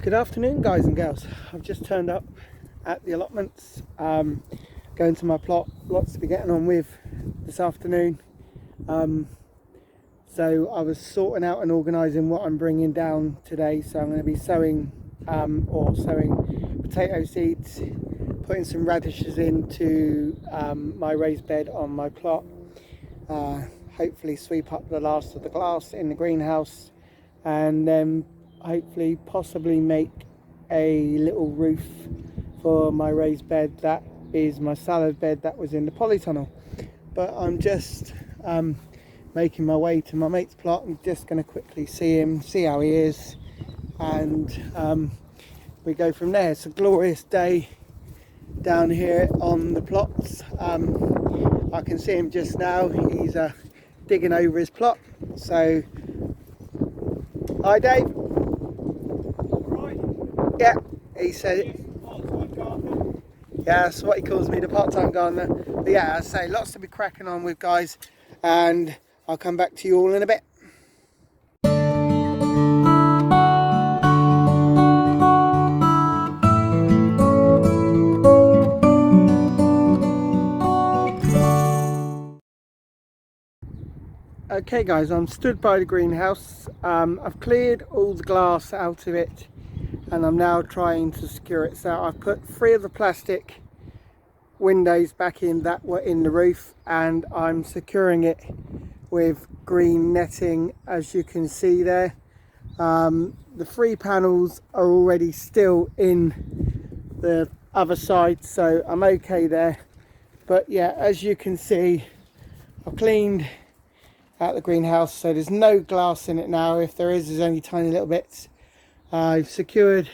Good afternoon, guys and girls. I've just turned up at the allotments, going to my plot. Lots to be getting on with this afternoon. So I was sorting out and organising what I'm bringing down today. So I'm going to be sowing potato seeds, putting some radishes into my raised bed on my plot. Hopefully sweep up the last of the glass in the greenhouse, and then hopefully possibly make a little roof for my raised bed. That is my salad bed that was in the polytunnel. But I'm just making my way to my mate's plot. I'm just going to quickly see him, see how he is, and we go from there. It's a glorious day down here on the plots. I can see him just now. He's digging over his plot. So hi Dave. Right. Yeah, he said it. Yeah, that's what he calls me, the part-time gardener. But yeah, I say lots to be cracking on with, guys, and I'll come back to you all in a bit. Okay guys, I'm stood by the greenhouse. I've cleared all the glass out of it and I'm now trying to secure it. So I've put 3 of the plastic windows back in that were in the roof, and I'm securing it with green netting, as you can see there. The 3 panels are already still in the other side, so I'm okay there. But yeah, as you can see, I've cleaned out the greenhouse, so there's no glass in it now. If there is, there's only tiny little bits. I've secured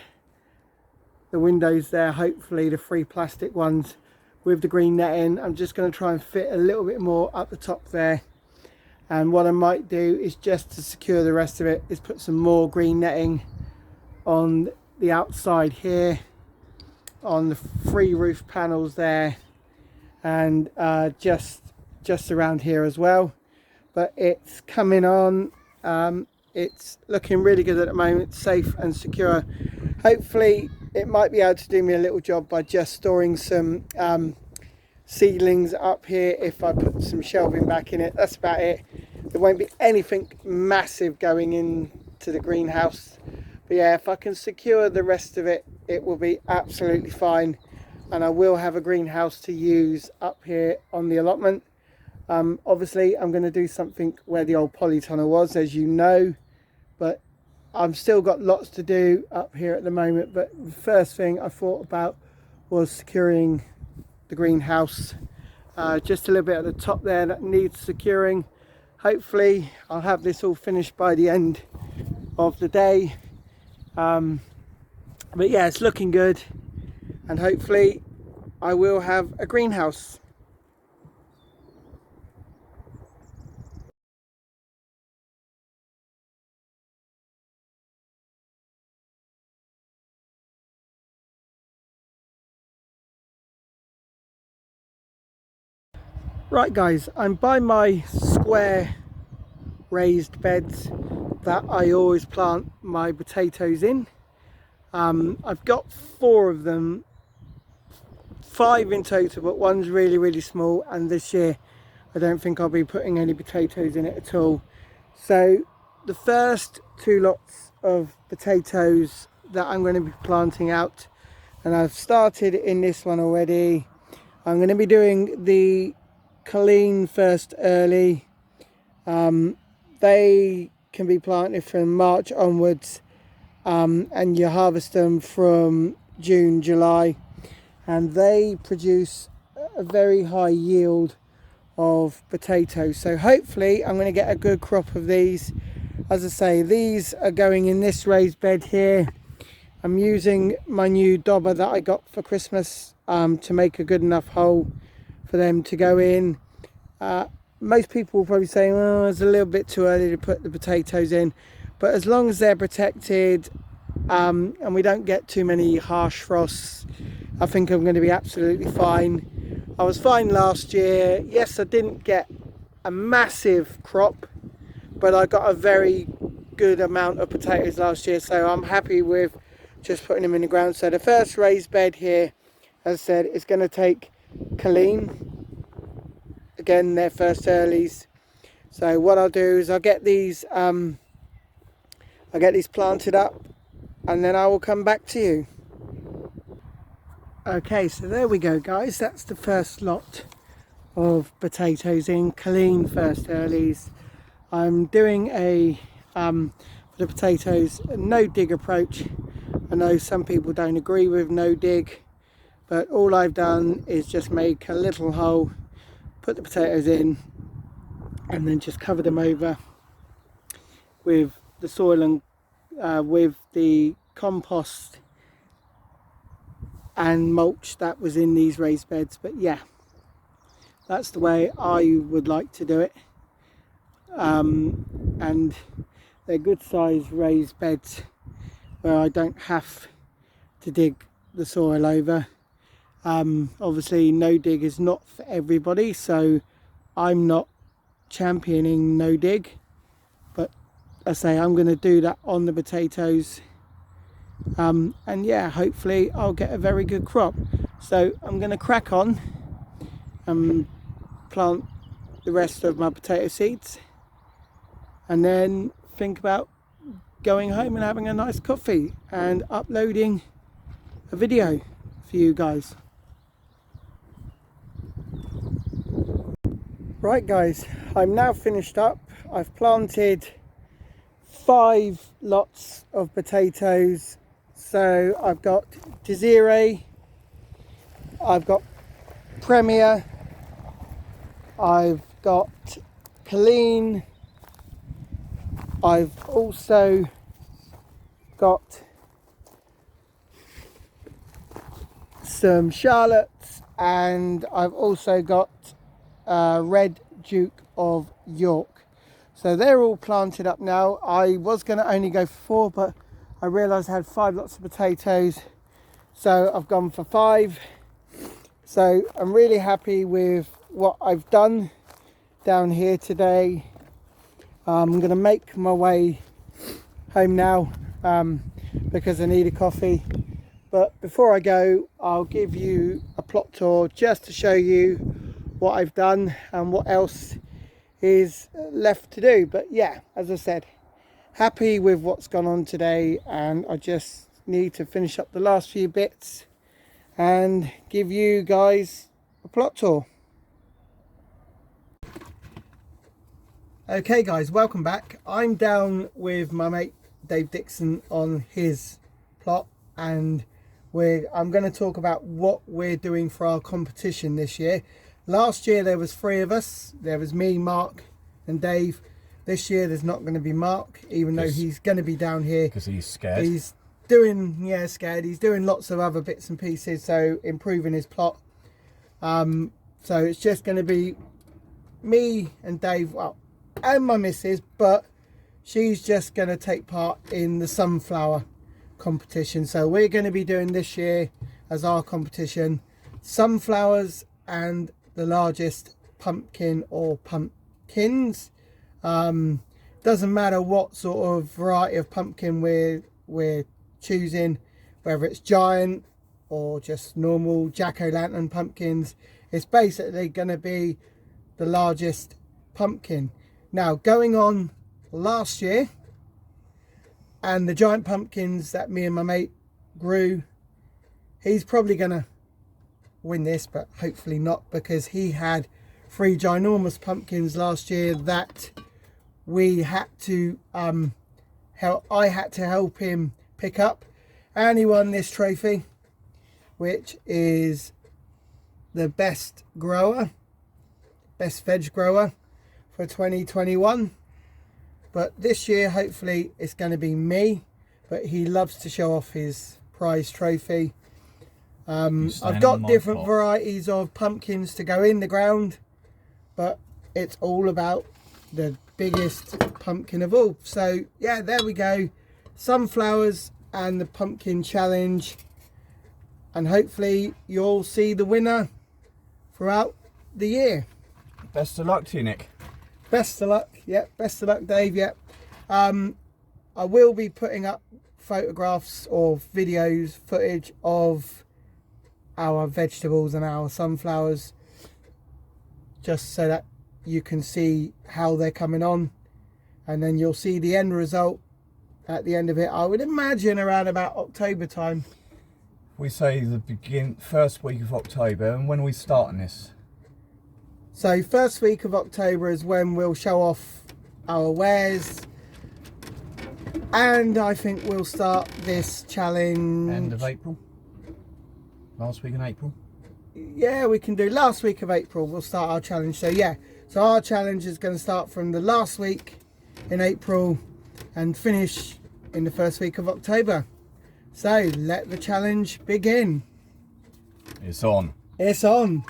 the windows there, hopefully the 3 plastic ones with the green netting. I'm just going to try and fit a little bit more up the top there, and what I might do is, just to secure the rest of it, is put some more green netting on the outside here, on the 3 roof panels there, and just around here as well. But it's coming on. It's looking really good at the moment, safe and secure. Hopefully it might be able to do me a little job by just storing some seedlings up here if I put some shelving back in it. That's about it. There won't be anything massive going into the greenhouse, but yeah, if I can secure the rest of it, it will be absolutely fine, and I will have a greenhouse to use up here on the allotment. Obviously I'm going to do something where the old polytunnel was, as you know, but I've still got lots to do up here at the moment. But the first thing I thought about was securing the greenhouse. Just a little bit at the top there that needs securing. Hopefully I'll have this all finished by the end of the day. But yeah, it's looking good, and hopefully I will have a greenhouse. Right guys, I'm by my square raised beds that I always plant my potatoes in. I've got 4 of them, 5 in total, but one's really small, and this year I don't think I'll be putting any potatoes in it at all. So the first 2 lots of potatoes that I'm going to be planting out, and I've started in this one already. I'm going to be doing the Colleen first early. They can be planted from March onwards, and you harvest them from June, July, and they produce a very high yield of potatoes. So hopefully I'm going to get a good crop of these. As I say, these are going in this raised bed here. I'm using my new dobber that I got for Christmas to make a good enough hole for them to go in. Most people will probably say, well, it's a little bit too early to put the potatoes in, but as long as they're protected and we don't get too many harsh frosts, I think I'm going to be absolutely fine. I was fine last year. Yes, I didn't get a massive crop, but I got a very good amount of potatoes last year, so I'm happy with just putting them in the ground. So the first raised bed here, as I said, is going to take Colleen. Again, their first earlies. So what I'll do is I'll get these planted up, and then I will come back to you. Okay, so there we go, guys. That's the first lot of potatoes in. Colleen first earlies. I'm doing a for the potatoes, a no dig approach. I know some people don't agree with no dig, but all I've done is just make a little hole, put the potatoes in, and then just cover them over with the soil and with the compost and mulch that was in these raised beds. But yeah, that's the way I would like to do it. And they're good sized raised beds where I don't have to dig the soil over. Obviously no dig is not for everybody, so I'm not championing no dig, but I say I'm going to do that on the potatoes, and yeah, hopefully I'll get a very good crop. So I'm going to crack on and plant the rest of my potato seeds, and then think about going home and having a nice coffee and uploading a video for you guys. Right guys, I'm now finished up. I've planted 5 lots of potatoes. So I've got Desiree, I've got Premier, I've got Colleen, I've also got some Charlottes, and I've also got Red Duke of York. So they're all planted up now. I was going to only go for 4, but I realised I had 5 lots of potatoes, so I've gone for 5. So I'm really happy with what I've done down here today. I'm going to make my way home now because I need a coffee. But before I go, I'll give you a plot tour just to show you what I've done and what else is left to do. But yeah, as I said, happy with what's gone on today, and I just need to finish up the last few bits and give you guys a plot tour. Okay guys, welcome back. I'm down with my mate Dave Dixon on his plot, and I'm going to talk about what we're doing for our competition this year. Last year there was 3 of us. There was me, Mark and Dave. This year there's not going to be Mark, even though he's going to be down here because he's scared. He's doing, scared. He's doing lots of other bits and pieces, so improving his plot. So it's just going to be me and Dave, well, and my missus, but she's just going to take part in the sunflower competition. So we're going to be doing this year as our competition sunflowers and the largest pumpkin or pumpkins. Doesn't matter what sort of variety of pumpkin we're choosing, whether it's giant or just normal jack-o'-lantern pumpkins. It's basically going to be the largest pumpkin. Now, going on last year, and the giant pumpkins that me and my mate grew, he's probably going to win this, but hopefully not, because he had 3 ginormous pumpkins last year that we had to I had to help him pick up, and he won this trophy, which is the best veg grower for 2021. But this year hopefully it's going to be me, but he loves to show off his prize trophy. I've got different varieties of pumpkins to go in the ground, but it's all about the biggest pumpkin of all. So yeah, there we go, sunflowers and the pumpkin challenge, and hopefully you'll see the winner throughout the year. Best of luck to you, Nick. Best of luck. Yep, best of luck, Dave. Yep. I will be putting up photographs or videos, footage of our vegetables and our sunflowers, just so that you can see how they're coming on, and then you'll see the end result at the end of it. I would imagine around about October time. We say the first week of October, and when are we starting this? So first week of October is when we'll show off our wares, and I think we'll start this challenge End of April? Last week in April? Yeah, we can do last week of April. We'll start our challenge. So yeah, so our challenge is going to start from the last week in April and finish in the first week of October. So let the challenge begin. It's on. It's on.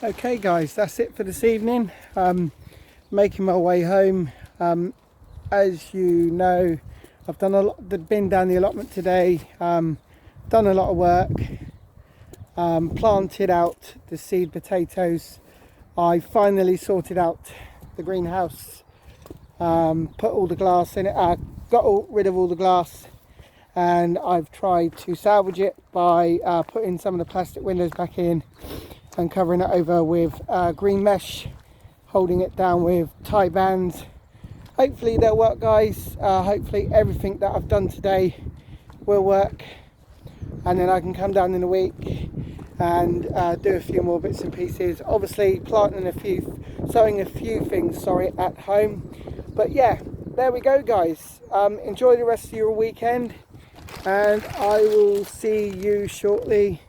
Okay guys, that's it for this evening. Making my way home. As you know, I've been down the allotment today, done a lot of work, planted out the seed potatoes. I finally sorted out the greenhouse, put all the glass in it, got rid of all the glass, and I've tried to salvage it by putting some of the plastic windows back in and covering it over with green mesh, holding it down with tie bands. Hopefully they'll work guys. Hopefully everything that I've done today will work, and then I can come down in a week and do a few more bits and pieces. Obviously sowing a few things at home. But yeah, there we go guys. Enjoy the rest of your weekend, and I will see you shortly